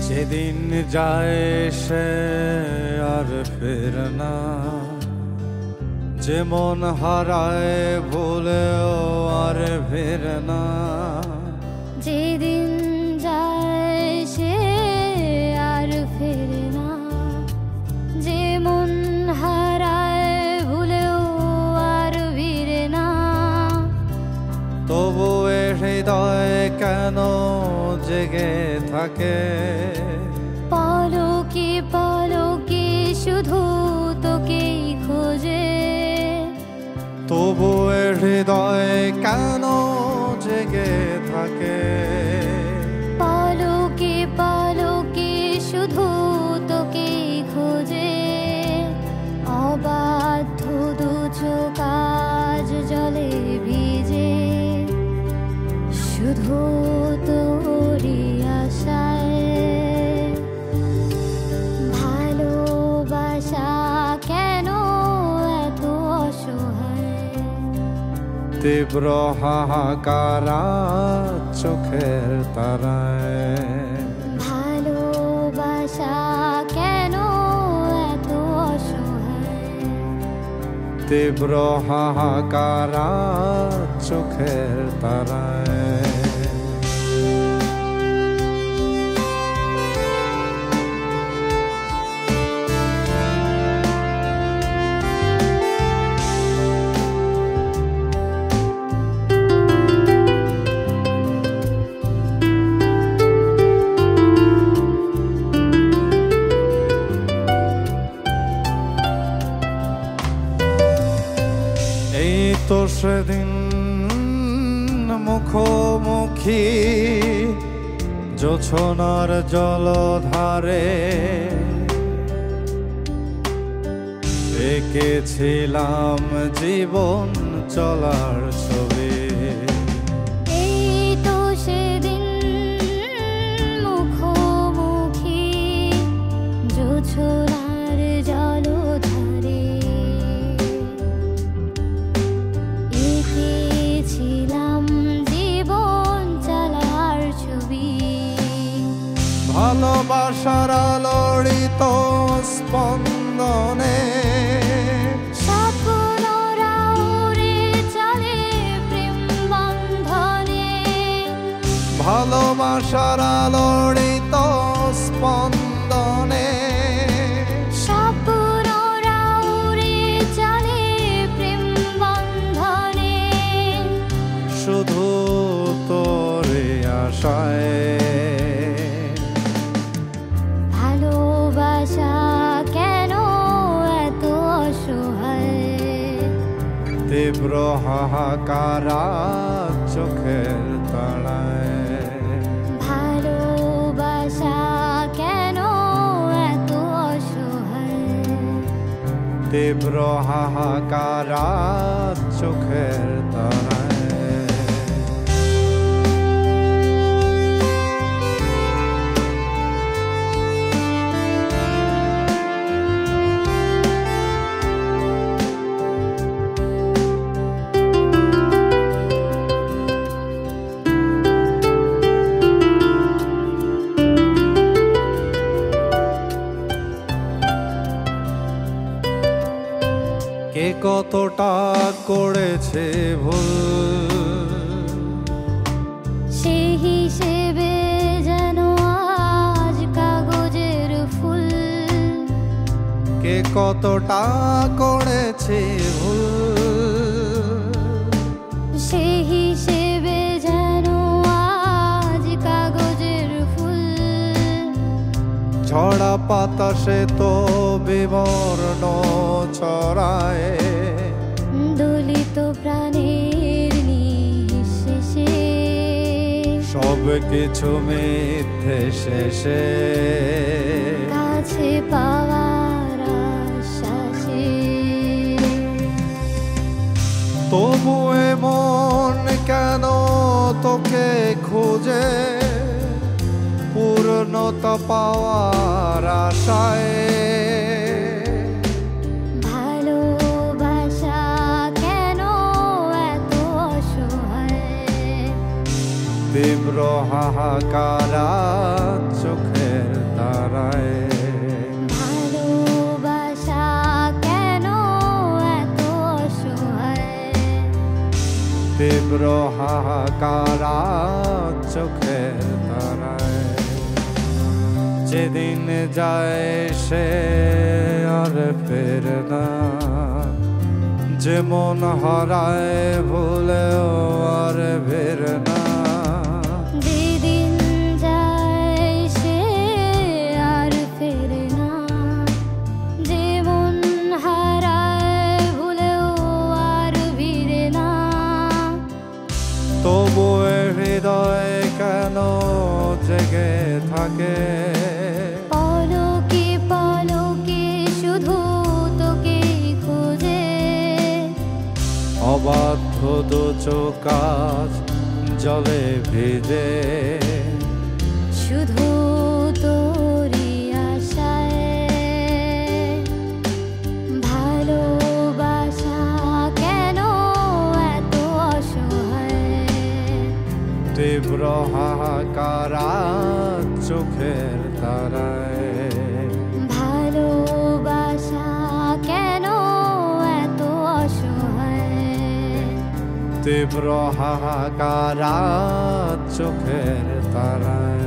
যেদিন যায় সে আর ফেরে না, যে মন হারায় ভুলেও আর ফেরে না। যেদিন যায় সে আর ফেরে না, যে মন হারায় ভুলেও আর ফিরে না। তবু এ হৃদয় কেন জেগে থাকে, পলকে পলকে শুধু তোকেই খোঁজে। তবু এ হৃদয় কেন জেগে থাকে, পলকে পলকে শুধু তোকেই খোঁজে। অবাধ্য দু চোখ আজ জলে ভিজে, শুধু তোরই আশায়। ভালোবাসা কেন এত অসহায়, তীব্র হাহাকার চোখের তারায়। ভালোবাসা কেন এত অসহায়, তীব্র হাহাকার চোখের তারায়। এই তো সেদিন মুখোমুখি জোছনার জলধারে, এঁকেছিলাম জীবন চলার ছবি। এই তো সেদিন মুখোমুখি জোছনার জলধারে, এঁকেছিলাম জীবন চলার ছবি। ভালোবাসার আলোড়িত স্পন্দনে, স্বপ্নরা উড়ে চলে প্রেম বন্ধনে। ভালোবাসার আলোড়িত স্পন্দনে, স্বপ্নরা উড়ে চলে প্রেম বন্ধনে। শুধু তোরে আশায়। ভালোবাসা কেন এত অসহায়, তীব্র হাহাকার চোখের তাড়ায়। ভালোবাসা কেন এত অসহায়, তীব্র হাহাকার চোখের তাড়ায়। কে কতটা করেছে ভুল, সে হিসেবে যেন আজ কাগজের ফুল। কে কতটা করেছে ভুল, সে হিসেবে যেন আজ কাগজের ফুল। ঝরা পাতা সে তো বিবর্ণ ছড়ায়, দলিত প্রাণের নিঃশেষে। সব কিছু মিথ্যে শেষে, কাছে পাওয়ার আশ্বাসে। তবু এমন কেন তোকে খুঁজে, পূর্ণতা পাওয়ার আশায়। ভালোবাসা কেন এত অসহায়, তীব্র হাহাকার চোখের তীব্র হাহাকারা চোখের তারায়। যেদিন যায় সে আর ফেরে না, যে মন হারায় ভুলেও আর ফেরে না। যেদিন যায় সে আর ফেরে না, যে মন হারায় ভুলেও আর ফিরে না। তবু এ হৃদয় কেন জেগে থাকে, পলকে পলকে শুধু তোকে খোঁজে। অবাধ্য দু চোখ আজ জলে ভিজে, শুধু তোরই আশায়। ভালোবাসা কেন এত অসহায়, তীব্র হাহাকারা চোখের তারায়। ভালোবাসা কেন এত অসহায়, তীব্র হাহাকারা চোখের তারায়।